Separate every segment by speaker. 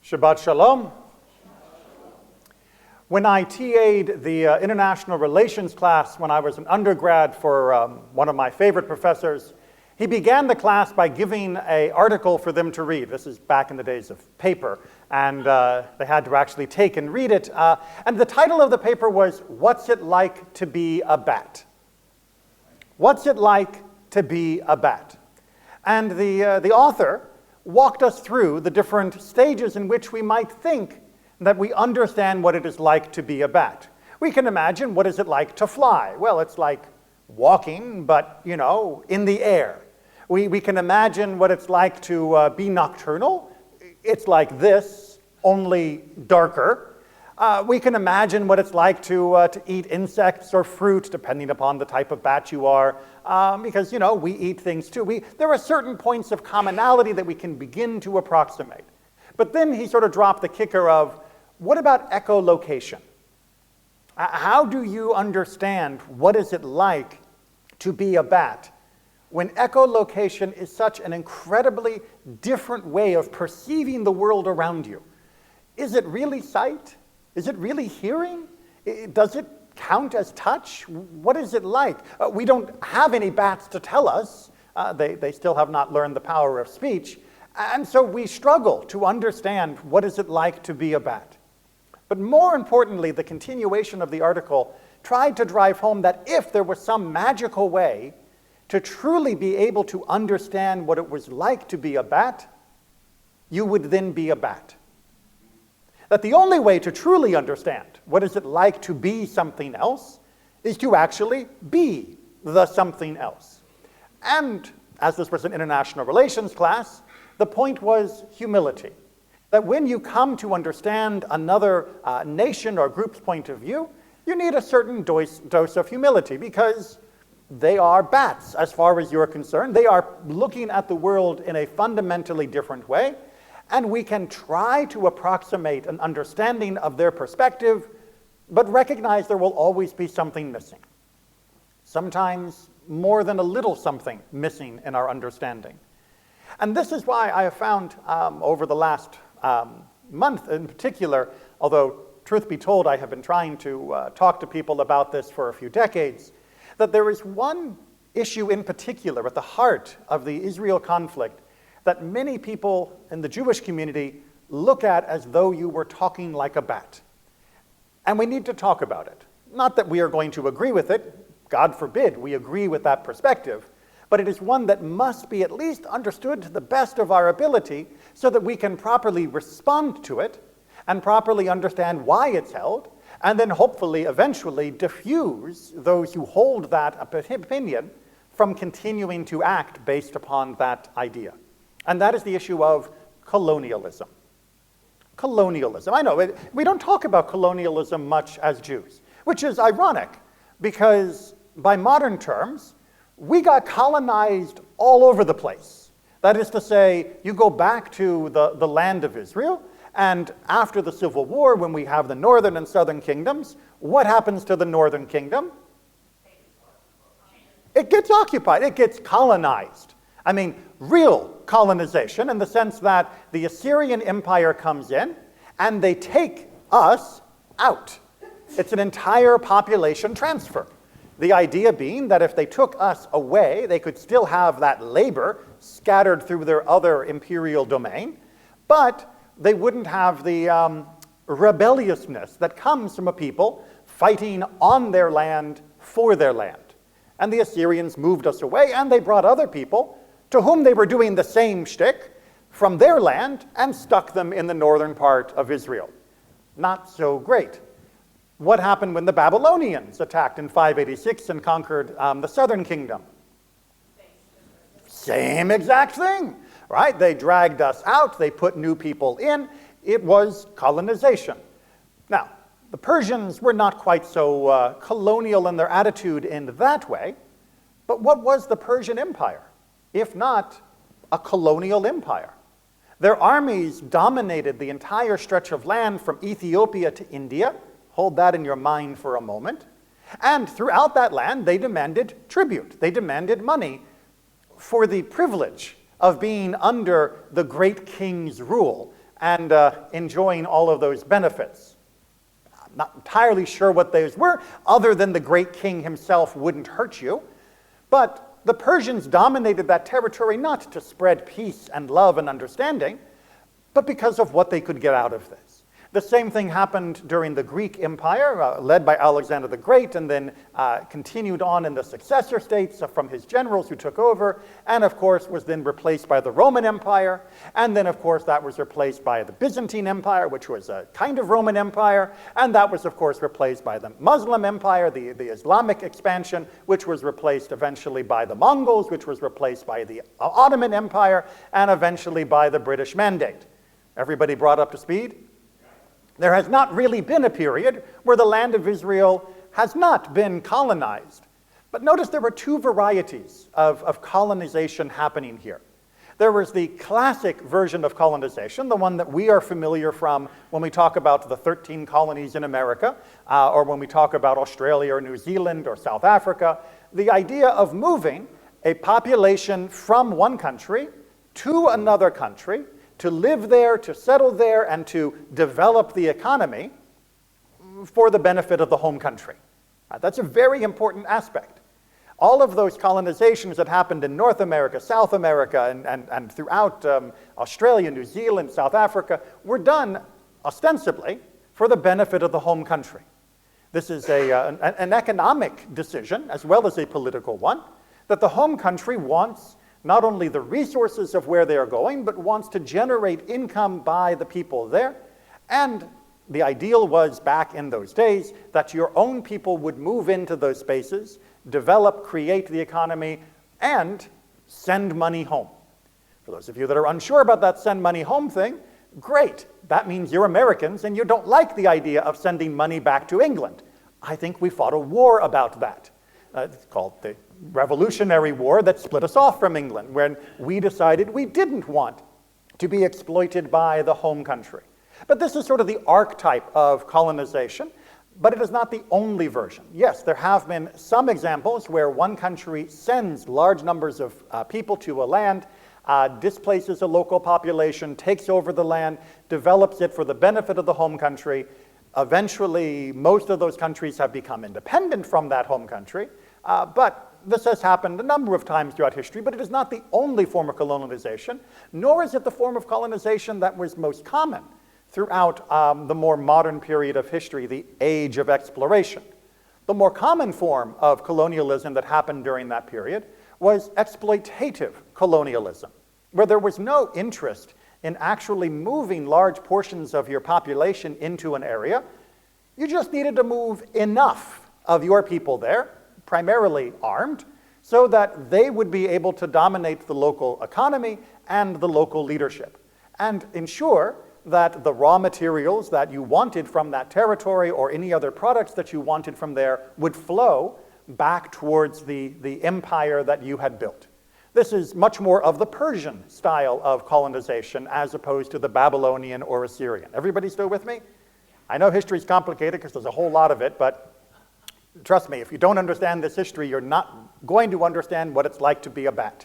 Speaker 1: Shabbat Shalom. When I TA'd the International Relations class when I was an undergrad for one of my favorite professors, he began the class by giving an article for them to read. This is back in the days of paper, and they had to actually take and read it. And the title of the paper was, "What's It Like to Be a Bat?" What's it like to be a bat? And the author walked us through the different stages in which we might think that we understand what it is like to be a bat. We can imagine, what is it like to fly? Well, it's like walking, but, in the air. We can imagine what it's like to be nocturnal. It's like this, only darker. We can imagine what it's like to eat insects or fruit, depending upon the type of bat you are, because, we eat things too. There are certain points of commonality that we can begin to approximate. But then he sort of dropped the kicker of, what about echolocation? How do you understand what is it like to be a bat when echolocation is such an incredibly different way of perceiving the world around you? Is it really sight? Is it really hearing? Does it count as touch? What is it like? We don't have any bats to tell us. They still have not learned the power of speech. And so we struggle to understand what is it like to be a bat. But more importantly, the continuation of the article tried to drive home that if there was some magical way to truly be able to understand what it was like to be a bat, you would then be a bat. That the only way to truly understand what is it like to be something else is to actually be the something else. And as this was an international relations class, the point was humility. That when you come to understand another nation or group's point of view, you need a certain dose of humility because they are bats as far as you're concerned. They are looking at the world in a fundamentally different way. And we can try to approximate an understanding of their perspective, but recognize there will always be something missing. Sometimes more than a little something missing in our understanding. And this is why I have found over the last month in particular, although truth be told, I have been trying to talk to people about this for a few decades, that there is one issue in particular at the heart of the Israel conflict that many people in the Jewish community look at as though you were talking like a bat. And we need to talk about it. Not that we are going to agree with it, God forbid we agree with that perspective, but it is one that must be at least understood to the best of our ability so that we can properly respond to it and properly understand why it's held, and then hopefully eventually diffuse those who hold that opinion from continuing to act based upon that idea. And that is the issue of colonialism. Colonialism. I know, we don't talk about colonialism much as Jews, which is ironic because by modern terms, we got colonized all over the place. That is to say, you go back to the land of Israel, and after the Civil War, when we have the northern and southern kingdoms, what happens to the northern kingdom? It gets occupied, it gets colonized. I mean, real colonization in the sense that the Assyrian Empire comes in and they take us out. It's an entire population transfer. The idea being that if they took us away, they could still have that labor scattered through their other imperial domain, but they wouldn't have the rebelliousness that comes from a people fighting on their land for their land. And the Assyrians moved us away, and they brought other people to whom they were doing the same shtick from their land and stuck them in the northern part of Israel. Not so great. What happened when the Babylonians attacked in 586 and conquered the southern kingdom? Same exact thing, right? They dragged us out, they put new people in. It was colonization. Now, the Persians were not quite so colonial in their attitude in that way, but what was the Persian Empire, if not a colonial empire? Their armies dominated the entire stretch of land from Ethiopia to India. Hold that in your mind for a moment. And throughout that land, they demanded tribute. They demanded money for the privilege of being under the great king's rule. and enjoying all of those benefits. I'm not entirely sure what those were, other than the great king himself wouldn't hurt you. But the Persians dominated that territory not to spread peace and love and understanding, but because of what they could get out of this. The same thing happened during the Greek Empire, led by Alexander the Great, and then continued on in the successor states from his generals who took over, and of course was then replaced by the Roman Empire, and then of course that was replaced by the Byzantine Empire, which was a kind of Roman Empire, and that was of course replaced by the Muslim Empire, the Islamic expansion, which was replaced eventually by the Mongols, which was replaced by the Ottoman Empire, and eventually by the British Mandate. Everybody brought up to speed? There has not really been a period where the land of Israel has not been colonized. But notice there were two varieties of colonization happening here. There was the classic version of colonization, the one that we are familiar from when we talk about the 13 colonies in America, or when we talk about Australia or New Zealand or South Africa, the idea of moving a population from one country to another country to live there, to settle there, and to develop the economy for the benefit of the home country. That's a very important aspect. All of those colonizations that happened in North America, South America, and throughout Australia, New Zealand, South Africa, were done ostensibly for the benefit of the home country. This is an economic decision, as well as a political one, that the home country wants not only the resources of where they are going, but wants to generate income by the people there. And the ideal was, back in those days, that your own people would move into those spaces, develop, create the economy, and send money home. For those of you that are unsure about that send money home thing, great. That means you're Americans and you don't like the idea of sending money back to England. I think we fought a war about that. It's called the Revolutionary War that split us off from England, when we decided we didn't want to be exploited by the home country. But this is sort of the archetype of colonization, but it is not the only version. Yes, there have been some examples where one country sends large numbers of people to a land, displaces a local population, takes over the land, develops it for the benefit of the home country. Eventually, most of those countries have become independent from that home country, but this has happened a number of times throughout history, but it is not the only form of colonization, nor is it the form of colonization that was most common throughout the more modern period of history, the age of exploration. The more common form of colonialism that happened during that period was exploitative colonialism, where there was no interest in actually moving large portions of your population into an area. You just needed to move enough of your people there, primarily armed, so that they would be able to dominate the local economy and the local leadership, and ensure that the raw materials that you wanted from that territory or any other products that you wanted from there would flow back towards the empire that you had built. This is much more of the Persian style of colonization as opposed to the Babylonian or Assyrian. Everybody still with me? I know history is complicated because there's a whole lot of it, but trust me, if you don't understand this history, you're not going to understand what it's like to be a bat.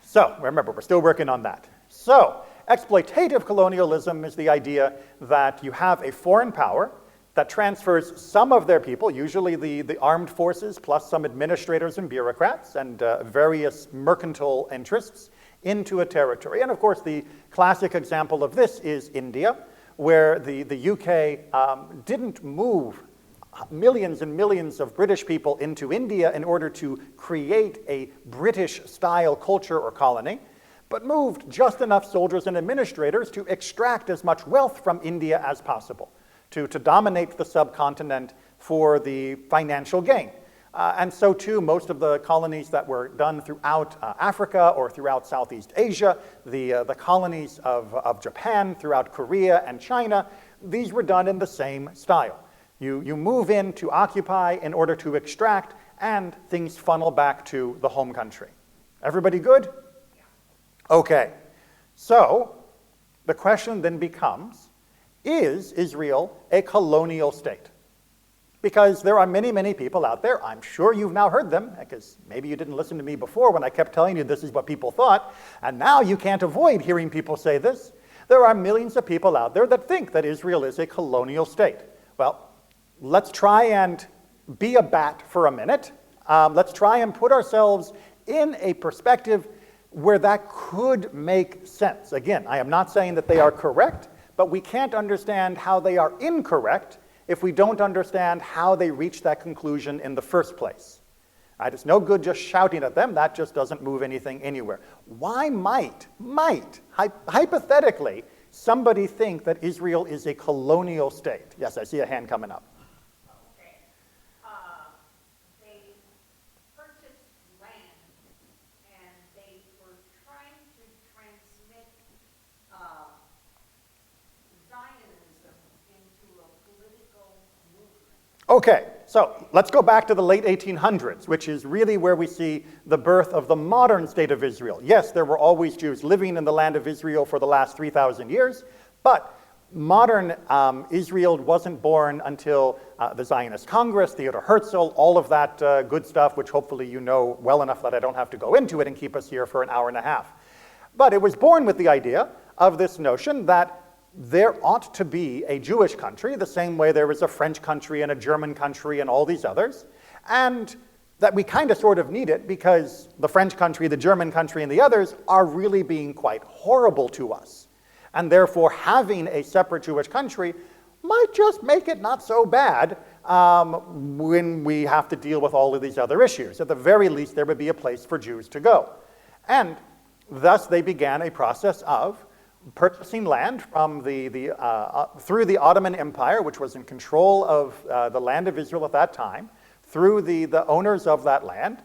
Speaker 1: So, remember, we're still working on that. So, exploitative colonialism is the idea that you have a foreign power that transfers some of their people, usually the armed forces plus some administrators and bureaucrats and various mercantile interests, into a territory. And of course, the classic example of this is India, where the UK didn't move millions and millions of British people into India in order to create a British-style culture or colony, but moved just enough soldiers and administrators to extract as much wealth from India as possible, to dominate the subcontinent for the financial gain. And so too, most of the colonies that were done throughout Africa or throughout Southeast Asia, the colonies of Japan, throughout Korea and China, these were done in the same style. You move in to occupy in order to extract, and things funnel back to the home country. Everybody good? Okay. So, the question then becomes, is Israel a colonial state? Because there are many, many people out there, I'm sure you've now heard them, because maybe you didn't listen to me before when I kept telling you this is what people thought, and now you can't avoid hearing people say this, There are millions of people out there that think that Israel is a colonial state. Well, let's try and be a bat for a minute. Let's try and put ourselves in a perspective where that could make sense. Again, I am not saying that they are correct, but we can't understand how they are incorrect if we don't understand how they reached that conclusion in the first place. Right? It's no good just shouting at them. That just doesn't move anything anywhere. Why might, hypothetically, somebody think that Israel is a colonial state? Yes, I see a hand coming up.
Speaker 2: Okay. They purchased land, and they were trying to transmit Zionism into a political movement.
Speaker 1: Okay, so let's go back to the late 1800s, which is really where we see the birth of the modern state of Israel. Yes, there were always Jews living in the land of Israel for the last 3,000 years, but modern Israel wasn't born until the Zionist Congress, Theodor Herzl, all of that good stuff, which hopefully you know well enough that I don't have to go into it and keep us here for an hour and a half. But it was born with the idea of this notion that there ought to be a Jewish country, the same way there is a French country and a German country and all these others, and that we kind of sort of need it because the French country, the German country, and the others are really being quite horrible to us. And therefore, having a separate Jewish country might just make it not so bad when we have to deal with all of these other issues. At the very least, there would be a place for Jews to go. And thus, they began a process of purchasing land from through the Ottoman Empire, which was in control of the land of Israel at that time, through the owners of that land,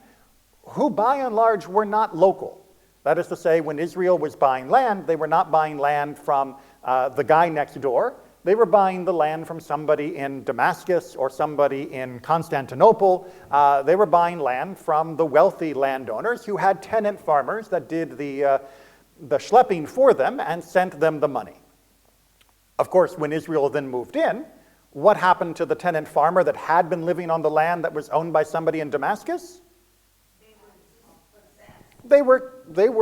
Speaker 1: who by and large were not local. That is to say, when Israel was buying land, they were not buying land from the guy next door. They were buying the land from somebody in Damascus or somebody in Constantinople. They were buying land from the wealthy landowners who had tenant farmers that did the schlepping for them and sent them the money. Of course, when Israel then moved in, what happened to the tenant farmer that had been living on the land that was owned by somebody in Damascus? They were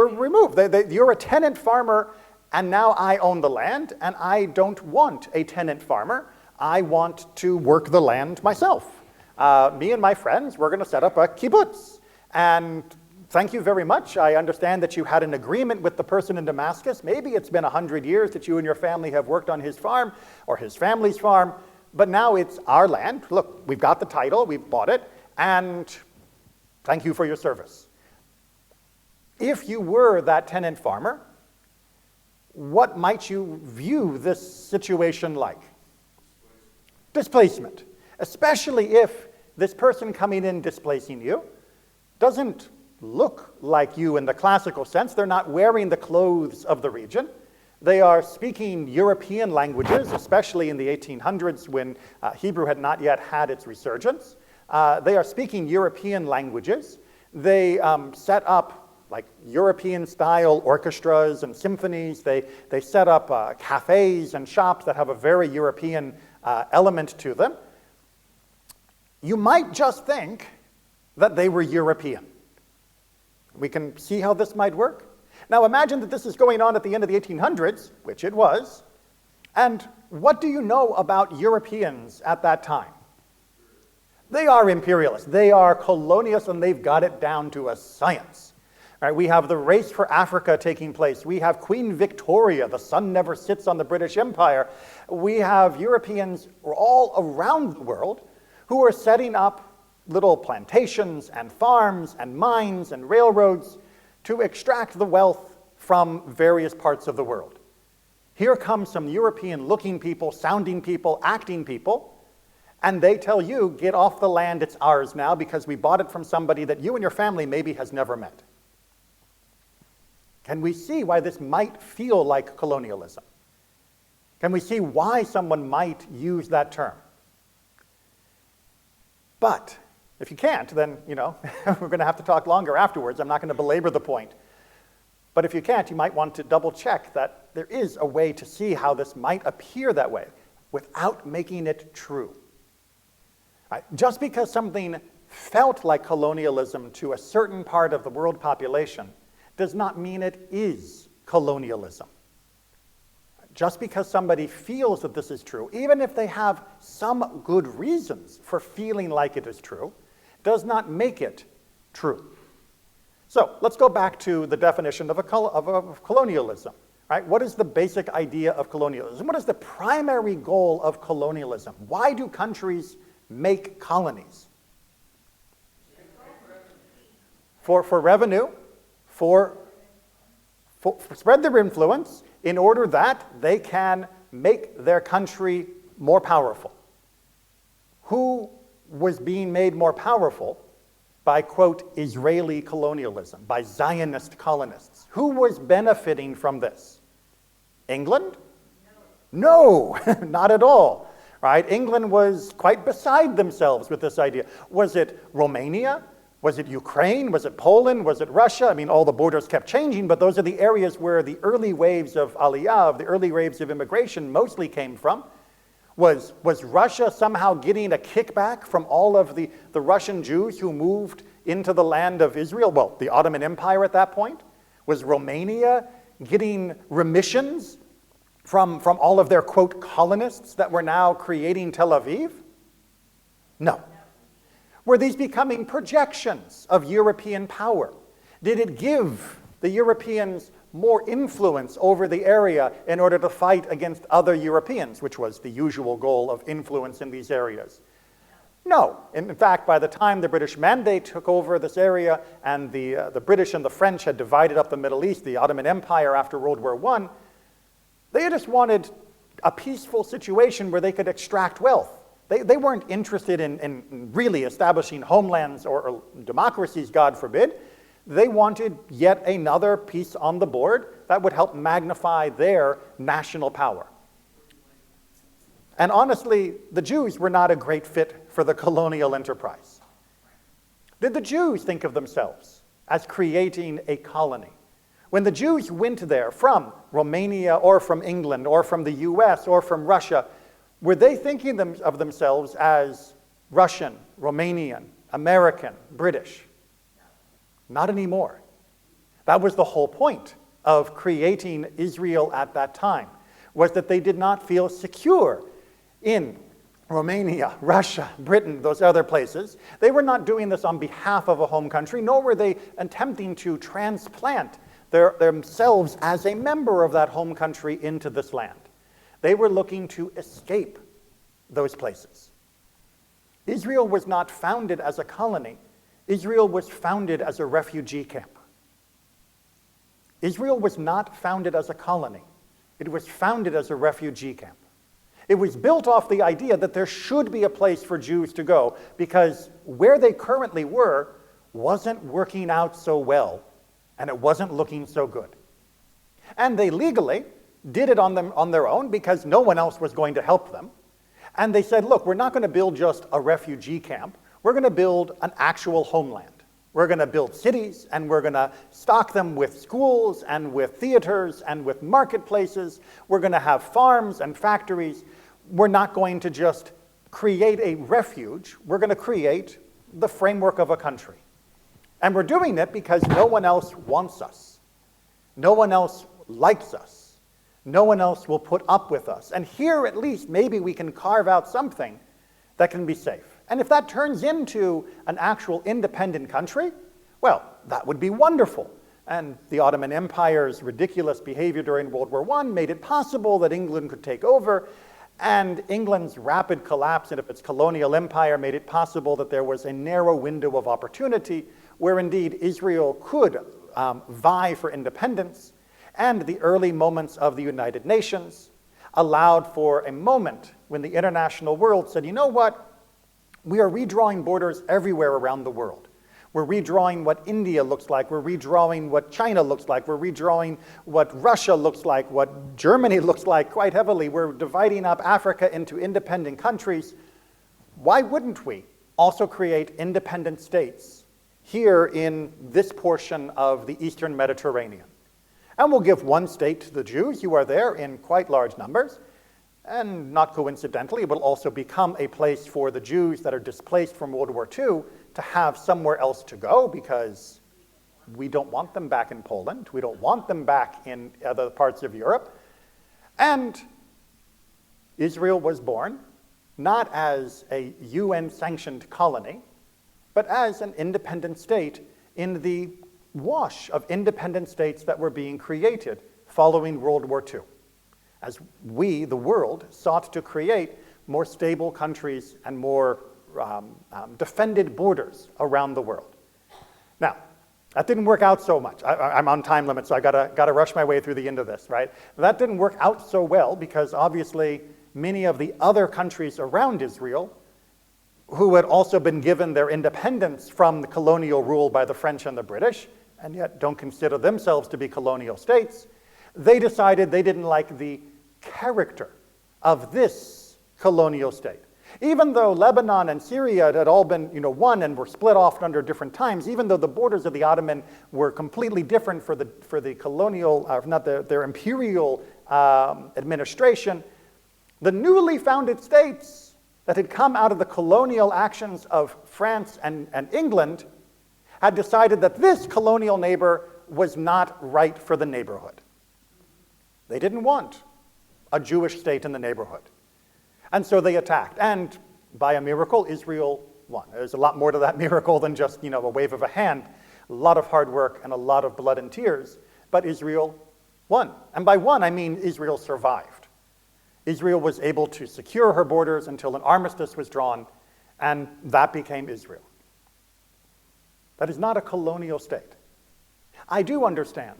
Speaker 1: removed. You're a tenant farmer, and now I own the land, and I don't want a tenant farmer. I want to work the land myself. Me and my friends, we're going to set up a kibbutz. And thank you very much. I understand that you had an agreement with the person in Damascus. Maybe it's been 100 years that you and your family have worked on his farm or his family's farm, but now it's our land. Look, we've got the title, we've bought it, and thank you for your service. If you were that tenant farmer, what might you view this situation like? Displacement. Especially if this person coming in displacing you doesn't look like you in the classical sense. They're not wearing the clothes of the region. They are speaking European languages, especially in the 1800s when Hebrew had not yet had its resurgence. They are speaking European languages. They set up like European-style orchestras and symphonies. They set up cafes and shops that have a very European element to them. You might just think that they were European. We can see how this might work. Now imagine that this is going on at the end of the 1800s, which it was, and what do you know about Europeans at that time? They are imperialists, they are colonialists, and they've got it down to a science. Right, we have the race for Africa taking place. We have Queen Victoria, the sun never sits on the British Empire. We have Europeans all around the world who are setting up little plantations and farms and mines and railroads to extract the wealth from various parts of the world. Here come some European-looking people, sounding people, acting people, and they tell you, get off the land, it's ours now because we bought it from somebody that you and your family maybe has never met. Can we see why this might feel like colonialism? Can we see why someone might use that term? But if you can't, then, we're going to have to talk longer afterwards. I'm not going to belabor the point. But if you can't, you might want to double check that there is a way to see how this might appear that way without making it true. Right? Just because something felt like colonialism to a certain part of the world population does not mean it is colonialism. just because somebody feels that this is true, even if they have some good reasons for feeling like it is true, does not make it true. So let's go back to the definition of colonialism. Right? What is the basic idea of colonialism? What is the primary goal of colonialism? Why do countries make colonies? For revenue, for spread their influence in order that they can make their country more powerful. Who was being made more powerful by, quote, Israeli colonialism, by Zionist colonists? Who was benefiting from this? England? No, not at all. Right? England was quite beside themselves with this idea. Was it Romania? Was it Ukraine? Was it Poland? Was it Russia? I mean, all the borders kept changing, but those are the areas where the early waves of Aliyah, the early waves of immigration mostly came from. Was Russia somehow getting a kickback from all of the Russian Jews who moved into the land of Israel? Well, the Ottoman Empire at that point. Was Romania getting remissions from all of their, quote, colonists that were now creating Tel Aviv? No. Were these becoming projections of European power? Did it give the Europeans more influence over the area in order to fight against other Europeans, which was the usual goal of influence in these areas? No. In fact, by the time the British Mandate took over this area and the British and the French had divided up the Middle East, the Ottoman Empire after World War I, they just wanted a peaceful situation where they could extract wealth. They weren't interested in really establishing homelands or democracies, God forbid. They wanted yet another piece on the board that would help magnify their national power. And honestly, the Jews were not a great fit for the colonial enterprise. Did the Jews think of themselves as creating a colony? When the Jews went there from Romania or from England or from the US or from Russia, were they thinking of themselves as Russian, Romanian, American, British? Not anymore. That was the whole point of creating Israel at that time, was that they did not feel secure in Romania, Russia, Britain, those other places. They were not doing this on behalf of a home country, nor were they attempting to transplant themselves as a member of that home country into this land. They were looking to escape those places. Israel was not founded as a colony. Israel was founded as a refugee camp. Israel was not founded as a colony. It was founded as a refugee camp. It was built off the idea that there should be a place for Jews to go because where they currently were wasn't working out so well and it wasn't looking so good. And they legally did it on their own because no one else was going to help them. And they said, look, we're not going to build just a refugee camp. We're going to build an actual homeland. We're going to build cities, and we're going to stock them with schools and with theaters and with marketplaces. We're going to have farms and factories. We're not going to just create a refuge. We're going to create the framework of a country. And we're doing it because no one else wants us. No one else likes us. No one else will put up with us. And here, at least, maybe we can carve out something that can be safe. And if that turns into an actual independent country, well, that would be wonderful. And the Ottoman Empire's ridiculous behavior during World War I made it possible that England could take over, and England's rapid collapse of its colonial empire made it possible that there was a narrow window of opportunity where indeed Israel could vie for independence, and the early moments of the United Nations allowed for a moment when the international world said, you know what? We are redrawing borders everywhere around the world. We're redrawing what India looks like. We're redrawing what China looks like. We're redrawing what Russia looks like, what Germany looks like quite heavily. We're dividing up Africa into independent countries. Why wouldn't we also create independent states here in this portion of the Eastern Mediterranean? And we'll give one state to the Jews who are there in quite large numbers. And not coincidentally, it will also become a place for the Jews that are displaced from World War II to have somewhere else to go because we don't want them back in Poland. We don't want them back in other parts of Europe. And Israel was born not as a UN-sanctioned colony, but as an independent state in the wash of independent states that were being created following World War II, as we, the world, sought to create more stable countries and more defended borders around the world. Now, that didn't work out so much. I'm on time limit, so I gotta rush my way through the end of this, right? That didn't work out so well because obviously many of the other countries around Israel, who had also been given their independence from the colonial rule by the French and the British, and yet don't consider themselves to be colonial states, they decided they didn't like the character of this colonial state. Even though Lebanon and Syria had all been, won and were split off under different times, even though the borders of the Ottoman were completely different for the colonial, their imperial administration, the newly founded states that had come out of the colonial actions of France and England had decided that this colonial neighbor was not right for the neighborhood. They didn't want a Jewish state in the neighborhood. And so they attacked. And by a miracle, Israel won. There's a lot more to that miracle than just, a wave of a hand. A lot of hard work and a lot of blood and tears. But Israel won. And by won, I mean Israel survived. Israel was able to secure her borders until an armistice was drawn, and that became Israel. That is not a colonial state. I do understand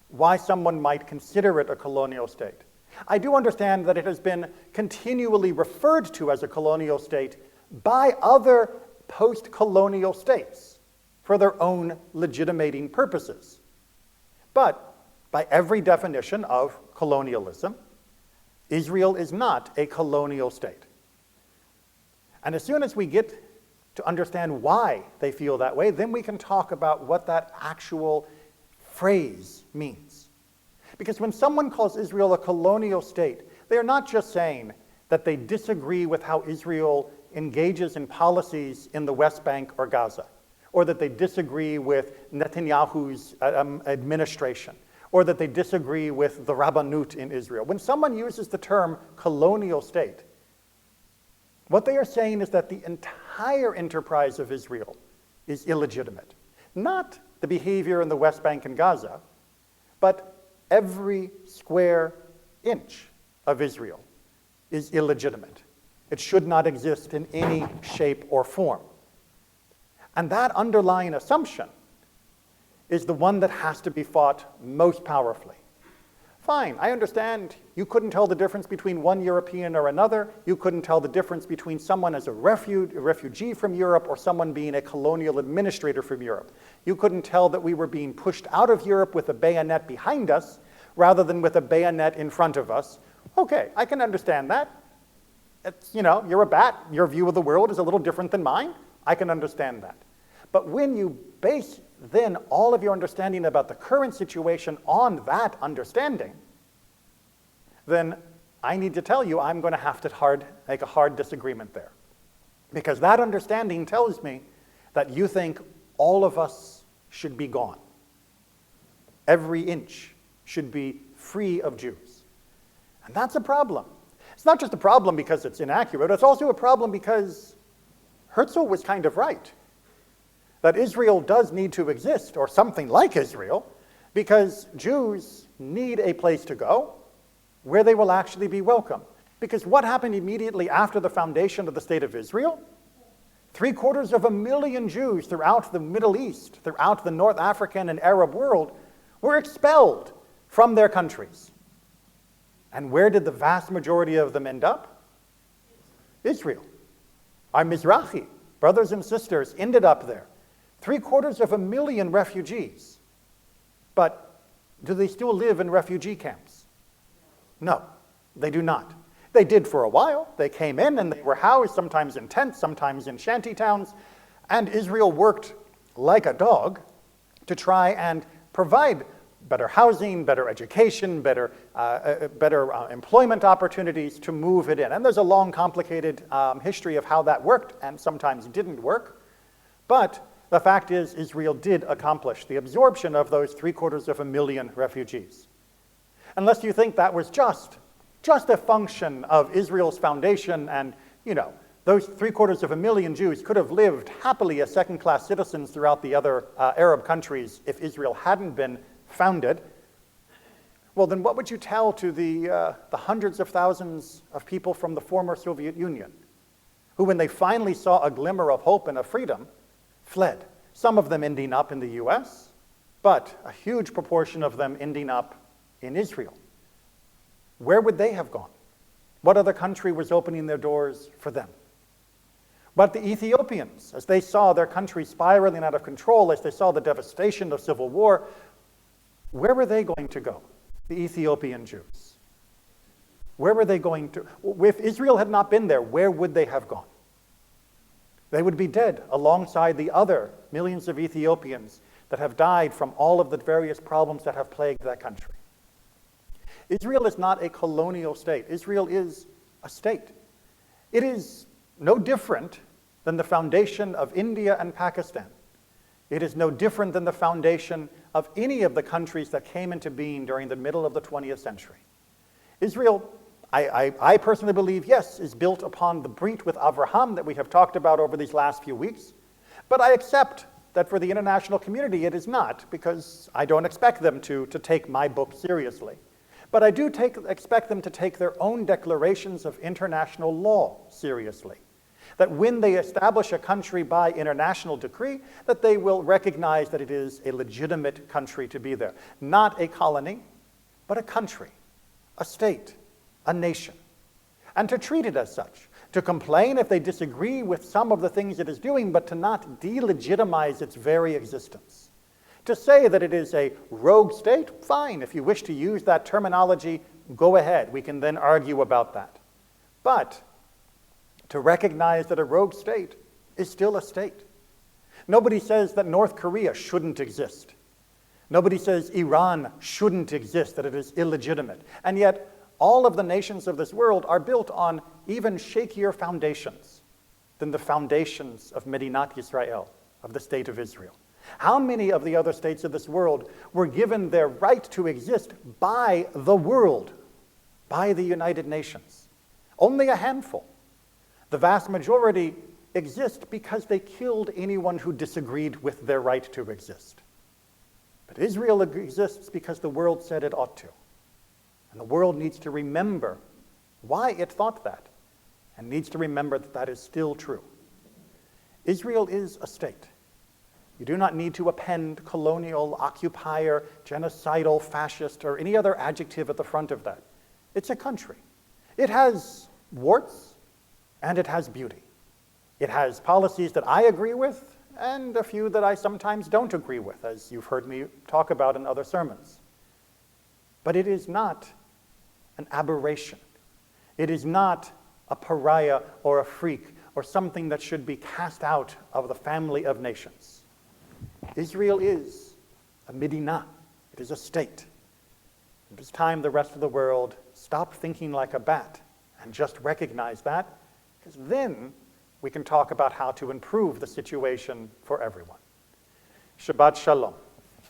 Speaker 1: why someone might consider it a colonial state. I do understand that it has been continually referred to as a colonial state by other post-colonial states for their own legitimating purposes. But by every definition of colonialism, Israel is not a colonial state. And as soon as we get to understand why they feel that way, then we can talk about what that actual phrase means. Because when someone calls Israel a colonial state, they are not just saying that they disagree with how Israel engages in policies in the West Bank or Gaza, or that they disagree with Netanyahu's administration, or that they disagree with the Rabbanut in Israel. When someone uses the term colonial state, what they are saying is that the entire enterprise of Israel is illegitimate. Not the behavior in the West Bank and Gaza, but every square inch of Israel is illegitimate. It should not exist in any shape or form. And that underlying assumption is the one that has to be fought most powerfully. Fine, I understand you couldn't tell the difference between one European or another. You couldn't tell the difference between someone as a refugee from Europe or someone being a colonial administrator from Europe. You couldn't tell that we were being pushed out of Europe with a bayonet behind us rather than with a bayonet in front of us. Okay, I can understand that. It's, you're a bat. Your view of the world is a little different than mine. I can understand that. But when you base then all of your understanding about the current situation on that understanding, then I need to tell you I'm going to have to make a hard disagreement there. Because that understanding tells me that you think all of us should be gone. Every inch should be free of Jews. And that's a problem. It's not just a problem because it's inaccurate, it's also a problem because Herzl was kind of right. That Israel does need to exist, or something like Israel, because Jews need a place to go where they will actually be welcome. Because what happened immediately after the foundation of the State of Israel? 750,000 Jews throughout the Middle East, throughout the North African and Arab world, were expelled from their countries. And where did the vast majority of them end up? Israel. Our Mizrahi brothers and sisters ended up there. 750,000 refugees. But do they still live in refugee camps? No, they do not. They did for a while. They came in and they were housed, sometimes in tents, sometimes in shanty towns. And Israel worked like a dog to try and provide better housing, better education, better employment opportunities to move it in. And there's a long, complicated history of how that worked and sometimes didn't work. But the fact is, Israel did accomplish the absorption of those 750,000 refugees. Unless you think that was just just a function of Israel's foundation, and, those 750,000 Jews could have lived happily as second-class citizens throughout the other Arab countries if Israel hadn't been founded. Well, then what would you tell to the hundreds of thousands of people from the former Soviet Union who, when they finally saw a glimmer of hope and of freedom, fled? Some of them ending up in the US, but a huge proportion of them ending up in Israel. Where would they have gone? What other country was opening their doors for them? But the Ethiopians, as they saw their country spiraling out of control, as they saw the devastation of civil war, where were they going to go? The Ethiopian Jews. Where were they going to? If Israel had not been there, where would they have gone? They would be dead alongside the other millions of Ethiopians that have died from all of the various problems that have plagued that country. Israel is not a colonial state. Israel is a state. It is no different than the foundation of India and Pakistan. It is no different than the foundation of any of the countries that came into being during the middle of the 20th century. Israel, I personally believe, yes, is built upon the brit with Abraham that we have talked about over these last few weeks. But I accept that for the international community it is not, because I don't expect them to take my book seriously. But I do expect them to take their own declarations of international law seriously. That when they establish a country by international decree, that they will recognize that it is a legitimate country to be there. Not a colony, but a country, a state, a nation. And to treat it as such. To complain if they disagree with some of the things it is doing, but to not delegitimize its very existence. To say that it is a rogue state, fine. If you wish to use that terminology, go ahead. We can then argue about that. But to recognize that a rogue state is still a state. Nobody says that North Korea shouldn't exist. Nobody says Iran shouldn't exist, that it is illegitimate. And yet, all of the nations of this world are built on even shakier foundations than the foundations of Medinat Yisrael, of the state of Israel. How many of the other states of this world were given their right to exist by the world, by the United Nations? Only a handful. The vast majority exist because they killed anyone who disagreed with their right to exist. But Israel exists because the world said it ought to. And the world needs to remember why it thought that, and needs to remember that that is still true. Israel is a state. You do not need to append colonial, occupier, genocidal, fascist, or any other adjective at the front of that. It's a country. It has warts, and it has beauty. It has policies that I agree with, and a few that I sometimes don't agree with, as you've heard me talk about in other sermons. But it is not an aberration. It is not a pariah or a freak or something that should be cast out of the family of nations. Israel is a Medina. It is a state. It is time the rest of the world stop thinking like a bat and just recognize that, because then we can talk about how to improve the situation for everyone. Shabbat Shalom.